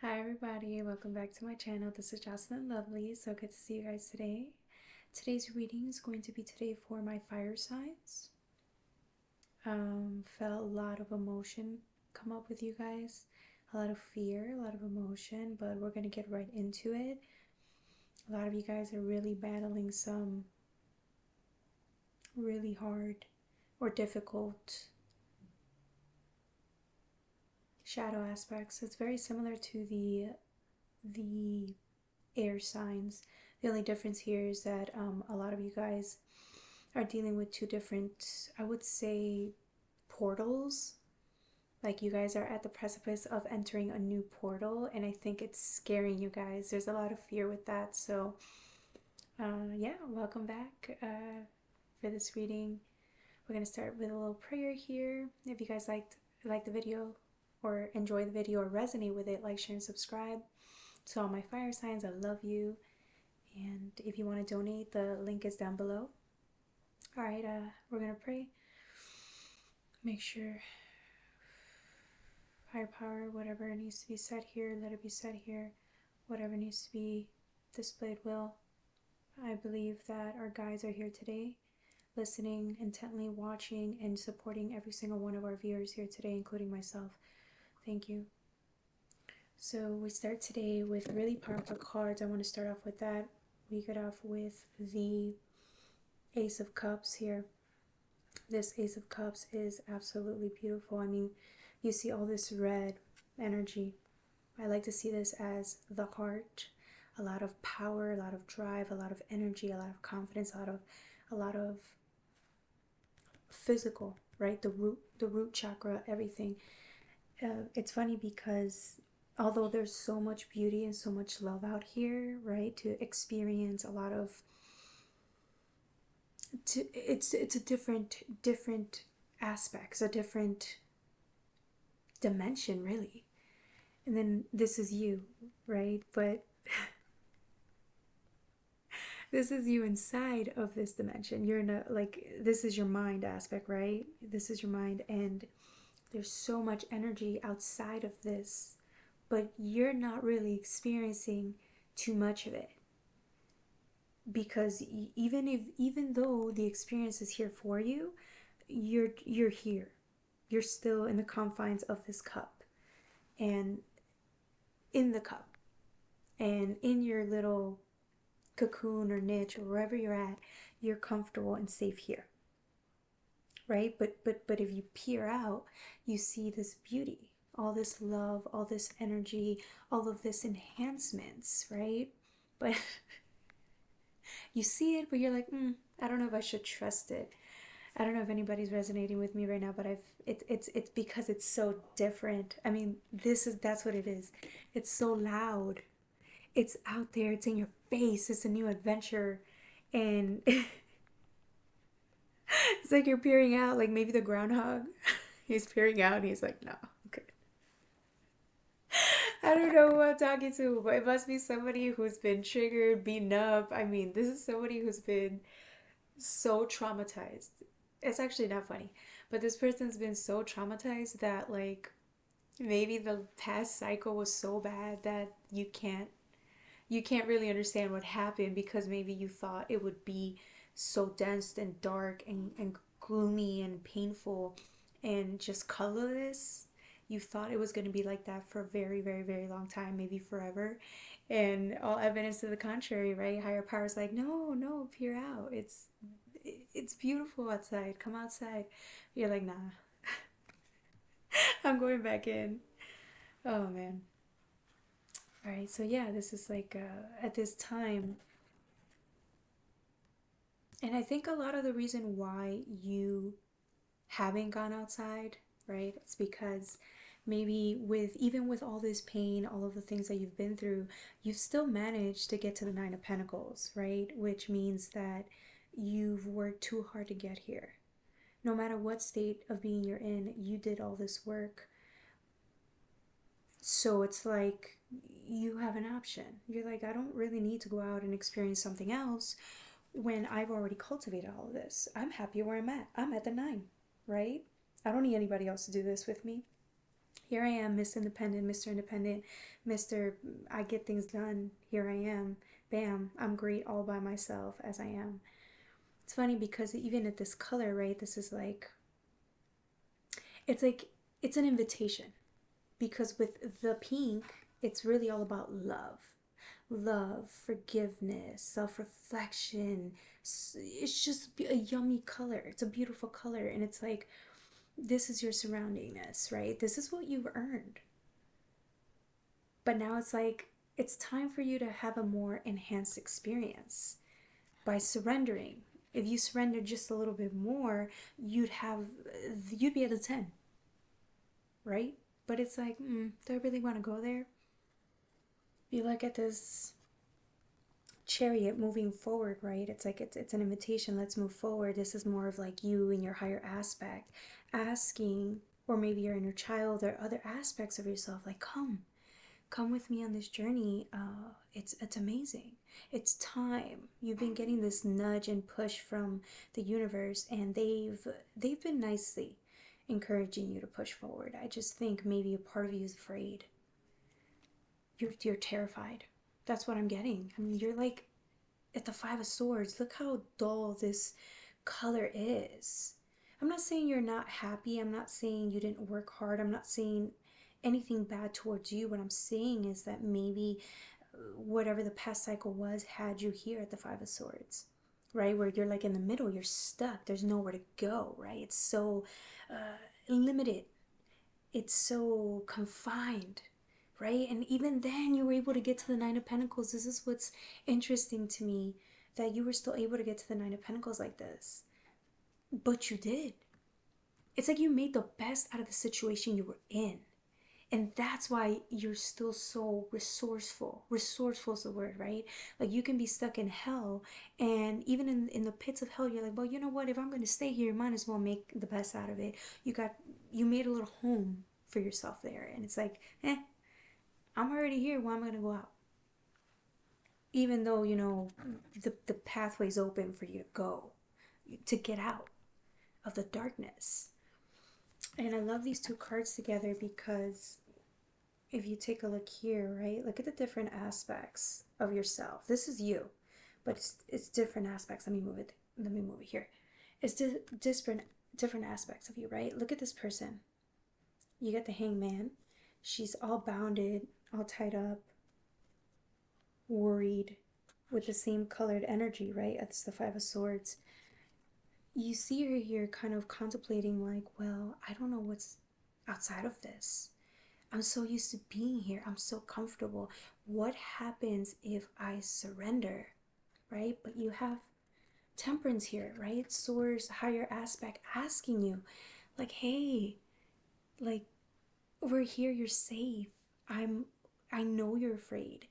Hi everybody, welcome back to my channel. This is Jocelyn Lovely. So good to see you guys today. Today's reading is going to be today for my fire signs. Felt a lot of emotion come up with you guys. A lot of fear, a lot of emotion, but we're going to get right into it. A lot of you guys are really battling some really hard or difficult shadow aspects. It's very similar to the air signs. The only difference here is that a lot of you guys are dealing with two different, I would say, portals. Like you guys are at the precipice of entering a new portal, and I think it's scaring you guys. There's a lot of fear with that. So, yeah, welcome back for this reading. We're gonna start with a little prayer here. If you guys like the video or enjoy the video or resonate with it, like, share, and subscribe. To all my fire signs, I love you. And if you want to donate, the link is down below. All right, we're gonna pray. Make sure higher power, whatever needs to be said here, let it be said here. Whatever needs to be displayed will. I believe that our guides are here today, listening intently, watching, and supporting every single one of our viewers here today, including myself. Thank you. So we start today with really powerful cards. I want to start off with that. We get off with the Ace of Cups here. This Ace of Cups is absolutely beautiful. I mean, you see all this red energy. I like to see this as the heart, a lot of power, a lot of drive, a lot of energy, a lot of confidence, a lot of physical, right? The root chakra, everything. It's funny because although there's so much beauty and so much love out here, right, to experience a lot of it's a different aspects, a different dimension, really. And then this is you, right? But this is you inside of this dimension. You're in a, like, this is your mind aspect, right? This is your mind, and there's so much energy outside of this, but you're not really experiencing too much of it, because even though the experience is here for you, you're here. You're still in the confines of this cup, and in the cup, and in your little cocoon or niche or wherever you're at, you're comfortable and safe here, right? But if you peer out, you see this beauty, all this love, all this energy, all of this enhancements, right? But you see it, but you're like, I don't know if I should trust it. I don't know if anybody's resonating with me right now, but it's because it's so different. I mean, that's what it is. It's so loud. It's out there. It's in your face. It's a new adventure, and it's like you're peering out, like maybe the groundhog. He's peering out, and he's like, no, okay. I don't know who I'm talking to, but it must be somebody who's been triggered, beaten up. I mean, this is somebody who's been so traumatized. It's actually not funny, but this person's been so traumatized that, like, maybe the past cycle was so bad that you can't really understand what happened, because maybe you thought it would be so dense and dark and gloomy and painful and just colorless. You thought it was going to be like that for a very, very, very long time, maybe forever. And all evidence to the contrary, right? Higher power's like, no, no, peer out. It's beautiful outside. Come outside. You're like, nah, I'm going back in. Oh man. All right, so yeah, this is like at this time, and I think a lot of the reason why you haven't gone outside, right? It's because maybe even with all this pain, all of the things that you've been through, you've still managed to get to the Nine of Pentacles, right? Which means that you've worked too hard to get here. No matter what state of being you're in, you did all this work. So it's like you have an option. You're like, I don't really need to go out and experience something else when I've already cultivated all of this. I'm happy where I'm at. I'm at the 9, right? I don't need anybody else to do this with me. Here I am, Miss Independent, Mr. Independent, Mr. I get things done. Here I am. Bam, I'm great all by myself as I am. It's funny because even at this color, right, this is like, it's an invitation. Because with the pink, it's really all about love, forgiveness, self reflection. It's just a yummy color. It's a beautiful color. And it's like, this is your surroundingness, right? This is what you've earned. But now it's like, it's time for you to have a more enhanced experience by surrendering. If you surrender just a little bit more, you'd be at a 10, right? But it's like, do I really want to go there? You look at this chariot moving forward, right? It's like it's an invitation. Let's move forward. This is more of like you and your higher aspect asking, or maybe your inner child or other aspects of yourself, like, come with me on this journey. It's amazing. It's time. You've been getting this nudge and push from the universe, and they've been nicely encouraging you to push forward. I just think maybe a part of you is afraid. You're terrified. That's what I'm getting. I mean, you're like at the Five of Swords. Look how dull this color is. I'm not saying you're not happy. I'm not saying you didn't work hard. I'm not saying anything bad towards you. What I'm saying is that maybe whatever the past cycle was had you here at the Five of Swords, right? Where you're like in the middle, you're stuck. There's nowhere to go, right? It's so limited. It's so confined, right? And even then, you were able to get to the Nine of Pentacles. This is what's interesting to me, that you were still able to get to the Nine of Pentacles like this. But you did. It's like you made the best out of the situation you were in. And that's why you're still so resourceful. Resourceful is the word, right? Like, you can be stuck in hell, and even in the pits of hell, you're like, well, you know what? If I'm going to stay here, might as well make the best out of it. You made a little home for yourself there. And it's like, I'm already here. Why am I going to go out? Even though, the pathway's open for you to go, to get out of the darkness. And I love these two cards together because if you take a look here, right, look at the different aspects of yourself. This is you, but it's different aspects. Let me move it here. It's different aspects of you, right? Look at this person. You get the Hangman. She's all bounded, all tied up, worried, with the same colored energy, right? It's the Five of Swords. You see her here kind of contemplating, like, well, I don't know what's outside of this. I'm so used to being here. I'm so comfortable. What happens if I surrender, right? But you have Temperance here, right? Source, higher aspect asking you, like, hey, like, we're here. You're safe. I know you're afraid,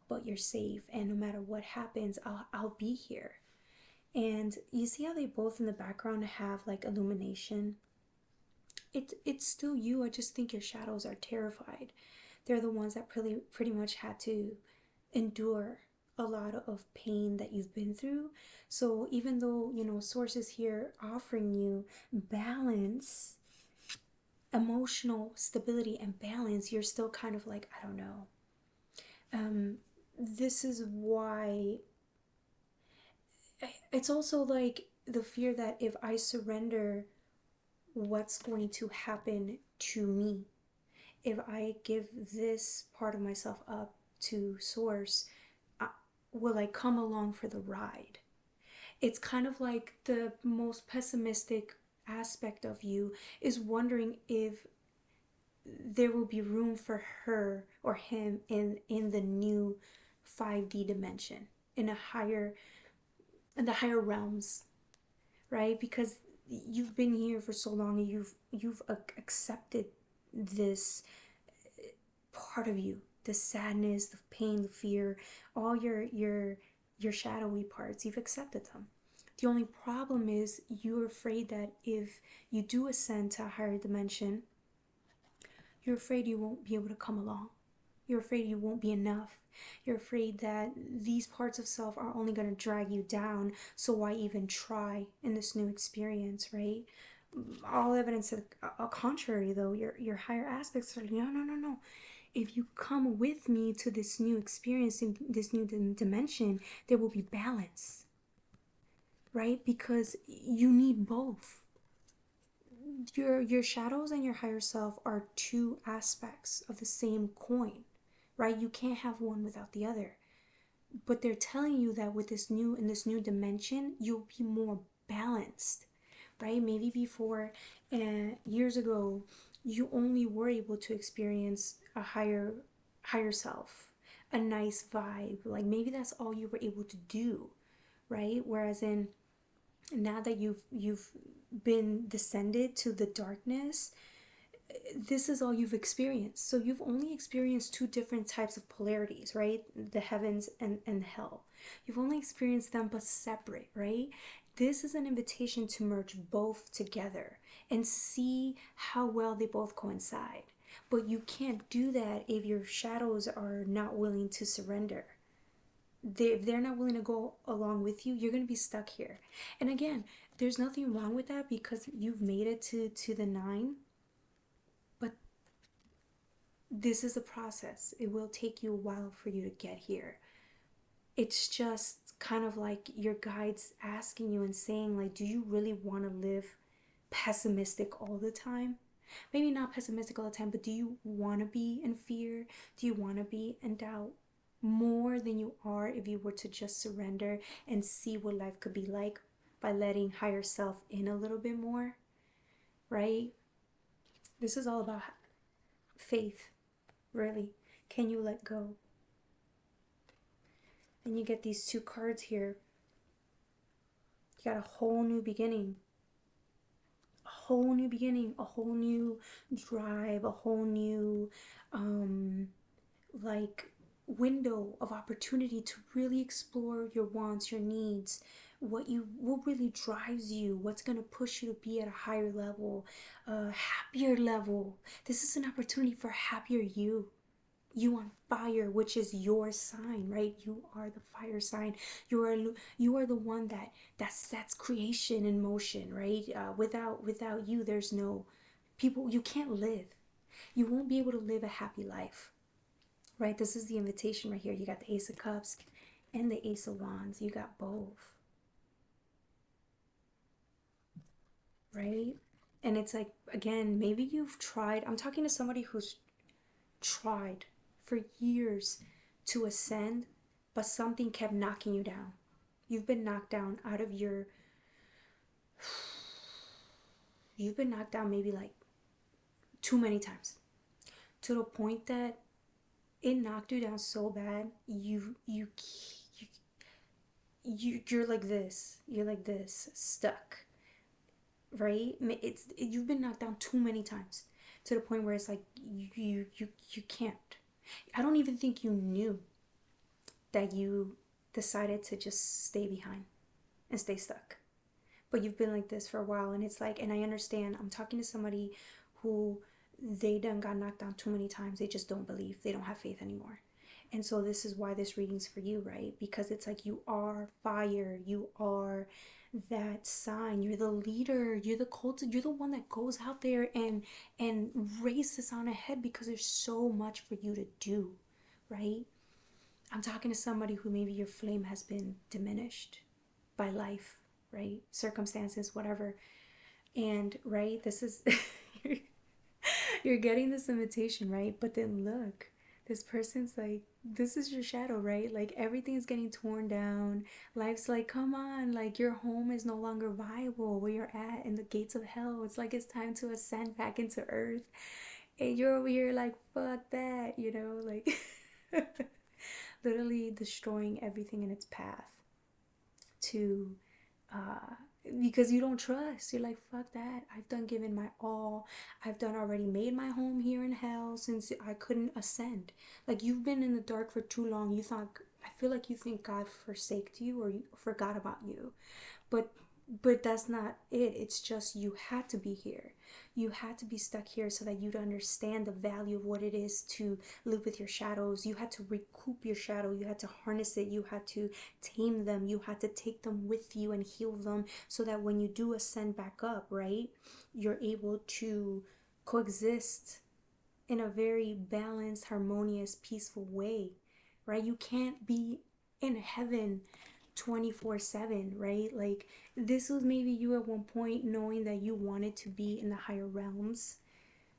but you're safe. And no matter what happens, I'll be here. And you see how they both in the background have like illumination? It's still you. I just think your shadows are terrified. They're the ones that pretty much had to endure a lot of pain that you've been through. So even though, Source is here offering you balance, emotional stability and balance, you're still kind of like, I don't know. This is why it's also like the fear that if I surrender, what's going to happen to me? If I give this part of myself up to Source, will I come along for the ride? It's kind of like the most pessimistic aspect of you is wondering if there will be room for her or him in the new 5D dimension, in the higher realms, right? Because you've been here for so long, and you've accepted this part of you, the sadness, the pain, the fear, all your shadowy parts. You've accepted them. The only problem is you're afraid that if you do ascend to a higher dimension, you're afraid you won't be able to come along. You're afraid you won't be enough. You're afraid that these parts of self are only going to drag you down, so why even try in this new experience, right? all evidence to the contrary, though. Your higher aspects are like, no, no, no, no. If you come with me to this new experience, in this new dimension, there will be balance, right? Because you need both. Your shadows and your higher self are two aspects of the same coin, right? You can't have one without the other. But they're telling you that with this new dimension, you'll be more balanced, right? Maybe before, years ago, you only were able to experience a higher self, a nice vibe. Like maybe that's all you were able to do, right? Whereas in now that you've been descended to the darkness, this is all you've experienced. So you've only experienced two different types of polarities, right? The heavens and hell. You've only experienced them but separate, right? This is an invitation to merge both together and see how well they both coincide. But you can't do that if your shadows are not willing to surrender. If they're not willing to go along with you, you're going to be stuck here. And again, there's nothing wrong with that because you've made it to the 9. But this is a process. It will take you a while for you to get here. It's just kind of like your guides asking you and saying, like, do you really want to live pessimistic all the time? Maybe not pessimistic all the time, but do you want to be in fear? Do you want to be in doubt? More than you are if you were to just surrender and see what life could be like by letting higher self in a little bit more, right? This is all about faith, really. Can you let go? And you get these 2 cards here. You got a whole new beginning. A whole new beginning, a whole new drive, a whole new like window of opportunity to really explore your wants, your needs, what really drives you, what's going to push you to be at a higher level, a happier level. This is an opportunity for happier you on fire, which is your sign, right? You are the fire sign. You are the one that sets creation in motion, right? Without you, there's no people. You can't live. You won't be able to live a happy life, right? This is the invitation right here. You got the Ace of Cups and the Ace of Wands. You got both, right? And it's like, again, maybe you've tried. I'm talking to somebody who's tried for years to ascend, but something kept knocking you down. You've been knocked down out of your. You've been knocked down maybe like too many times, to the point that it knocked you down so bad you're like this. You're like this, stuck, right? You've been knocked down too many times to the point where it's like you can't. I don't even think you knew that you decided to just stay behind and stay stuck. But you've been like this for a while, and it's like, and I understand. I'm talking to somebody who they done got knocked down too many times. They just don't believe. They don't have faith anymore. And so this is why this reading's for you, right? Because it's like you are fire. You are that sign. You're the leader. You're the cult. You're the one that goes out there and races on ahead because there's so much for you to do, right? I'm talking to somebody who maybe your flame has been diminished by life, right? Circumstances, whatever. And right, this is you're getting this invitation, right? But then look, this person's like, this is your shadow, right? Like everything's getting torn down. Life's like, come on, like your home is no longer viable where you're at in the gates of hell. It's like it's time to ascend back into earth. And you're over here like, fuck that, like literally destroying everything in its path to because you don't trust. You're like, fuck that. I've done given my all. I've done already made my home here in hell since I couldn't ascend. Like you've been in the dark for too long. I feel like you think God forsaked you or you forgot about you. But that's not it. It's just you had to be here. You had to be stuck here so that you'd understand the value of what it is to live with your shadows. You had to recoup your shadow. You had to harness it. You had to tame them. You had to take them with you and heal them so that when you do ascend back up, right, you're able to coexist in a very balanced, harmonious, peaceful way, right? You can't be in heaven 24/7, right? Like, this was maybe you at one point knowing that you wanted to be in the higher realms,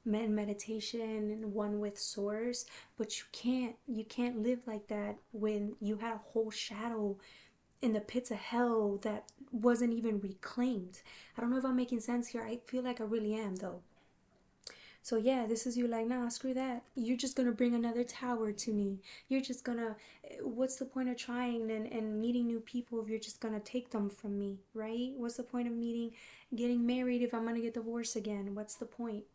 meditation and one with source, but you can't live like that when you had a whole shadow in the pits of hell that wasn't even reclaimed. I don't know if I'm making sense here. I feel like I really am, though. So yeah, this is you like, nah, screw that. You're just gonna bring another tower to me. You're just gonna, what's the point of trying and meeting new people if you're just gonna take them from me, right? What's the point of getting married if I'm gonna get divorced again? What's the point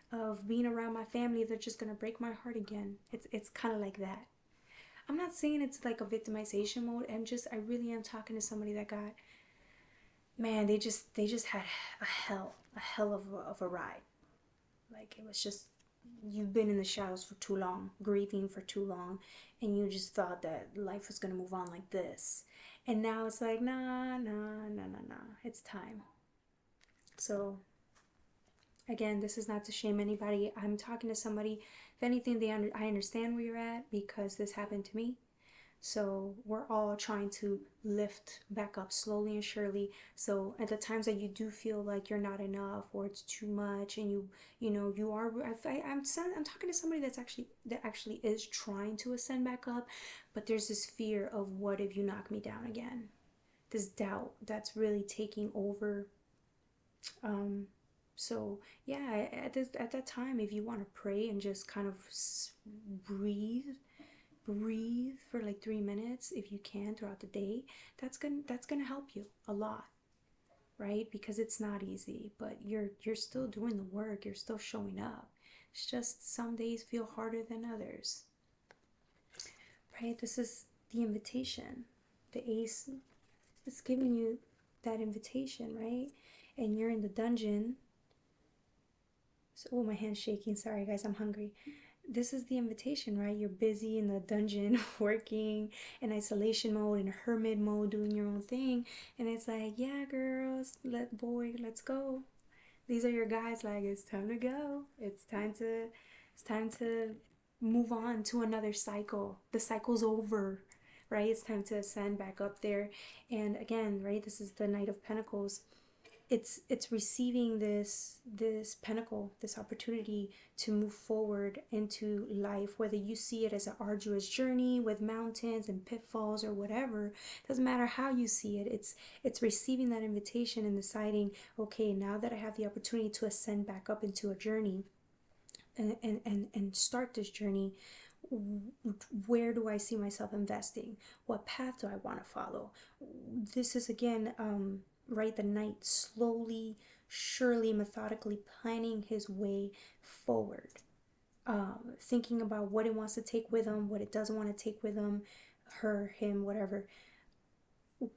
of being around my family if they're just gonna break my heart again? It's kind of like that. I'm not saying it's like a victimization mode. I really am talking to somebody that got, man, they just had a hell of a ride. Like, it was just, you've been in the shadows for too long, grieving for too long, and you just thought that life was gonna move on like this. And now it's like, nah, nah, nah, nah, nah. It's time. So, again, this is not to shame anybody. I'm talking to somebody. If anything, I understand where you're at because this happened to me. So we're all trying to lift back up slowly and surely. So at the times that you do feel like you're not enough or it's too much, and you are. I'm talking to somebody that actually is trying to ascend back up, but there's this fear of, what if you knock me down again? This doubt that's really taking over. So yeah, at that time, if you want to pray and just kind of breathe for like 3 minutes if you can throughout the day, that's gonna help you a lot, right? Because it's not easy, but you're still doing the work, you're still showing up. It's just some days feel harder than others, right? This is the invitation. The ace is giving you that invitation, right? And you're in the dungeon. So, oh, my hand's shaking. Sorry, guys, I'm hungry. This is the invitation, right? You're busy in the dungeon working in isolation mode, in hermit mode, doing your own thing. And it's like, yeah, girls, let's go. These are your guys, like, it's time to go. It's time to move on to another cycle. The cycle's over, right? It's time to ascend back up there. And again, right, this is the Knight of Pentacles. It's receiving this pentacle, this opportunity to move forward into life, whether you see it as an arduous journey with mountains and pitfalls or whatever. Doesn't matter how you see it. It's receiving that invitation and deciding, okay, now that I have the opportunity to ascend back up into a journey and start this journey, where do I see myself investing? What path do I want to follow? This is again, right, the knight slowly, surely, methodically planning his way forward, thinking about what it wants to take with him, what it doesn't want to take with him, her, him, whatever.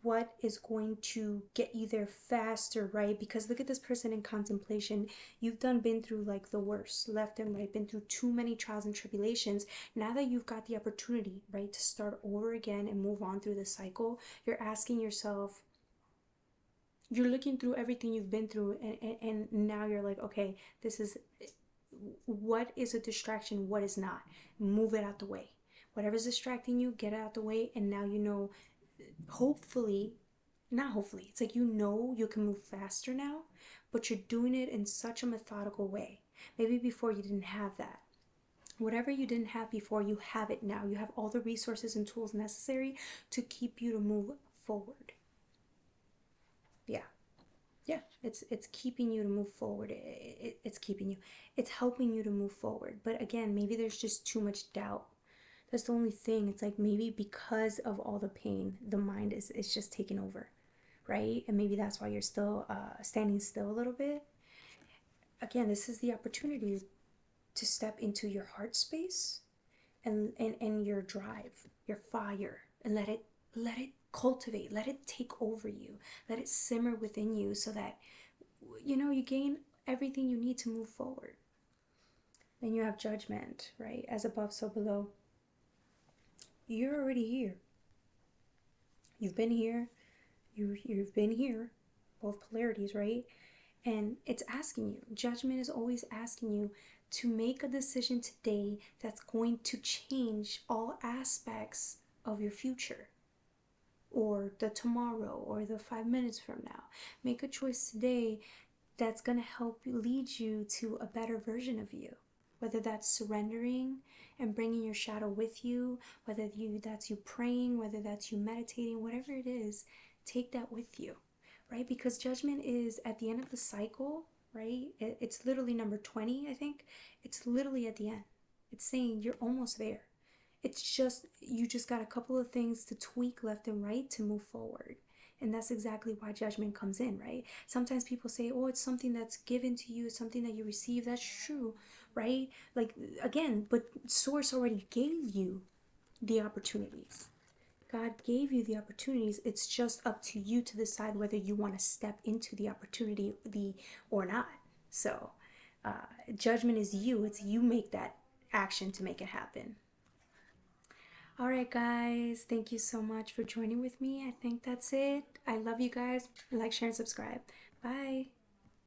What is going to get you there faster, right? Because look at this person in contemplation. You've been through like the worst, left and right, been through too many trials and tribulations. Now that you've got the opportunity, right, to start over again and move on through the cycle, you're asking yourself, you're looking through everything you've been through, and now you're like, okay, this is, what is a distraction, what is not. Move it out the way. Whatever's distracting you, get it out the way. And now you know, hopefully, not hopefully, it's like, you can move faster now, but you're doing it in such a methodical way. Maybe before you didn't have that. Whatever you didn't have before, you have it now. You have all the resources and tools necessary to keep you to move forward. Yeah, it's keeping you to move forward. It's keeping you, it's helping you to move forward. But again, maybe there's just too much doubt. That's the only thing. It's like, maybe because of all the pain, the mind is just taking over, right? And maybe that's why you're still standing still a little bit. Again, this is the opportunity to step into your heart space and your drive, your fire, and let it cultivate, let it take over you, let it simmer within you, so that you gain everything you need to move forward. Then you have judgment, right? As above, so below. You're already here. You've been here. You've been here. Both polarities, right? And it's asking you. Judgment is always asking you to make a decision today that's going to change all aspects of your future, or the tomorrow, or the 5 minutes from now. Make a choice today that's going to help lead you to a better version of you. Whether that's surrendering and bringing your shadow with you, whether that's you praying, whether that's you meditating, whatever it is, take that with you, right? Because judgment is at the end of the cycle, right? It's literally number 20, I think. It's literally at the end. It's saying you're almost there. It's just, you just got a couple of things to tweak left and right to move forward. And that's exactly why judgment comes in, right? Sometimes people say, oh, it's something that's given to you, it's something that you receive. That's true, right? Like, again, but Source already gave you the opportunities. God gave you the opportunities. It's just up to you to decide whether you want to step into the opportunity or not. So, judgment is you. It's you make that action to make it happen. All right, guys. Thank you so much for joining with me. I think that's it. I love you guys. Like, share, and subscribe. Bye.